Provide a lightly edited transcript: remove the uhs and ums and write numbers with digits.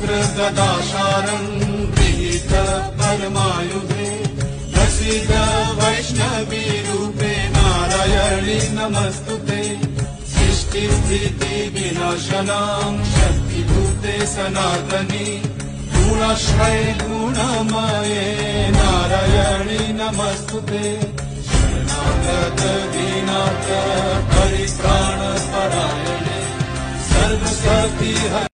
गदाशारं गृहीत परमायुधे प्रसीद वैष्णवी रूपे नारायणी नमस्तुते सृष्टिस्थिति विनाशनां शक्तिभूते सनातनी गुणाश्रय गुणमये नारायणी नमस्तुते शरणागत दीनाथ परित्राण परायणे सर्वशक्ति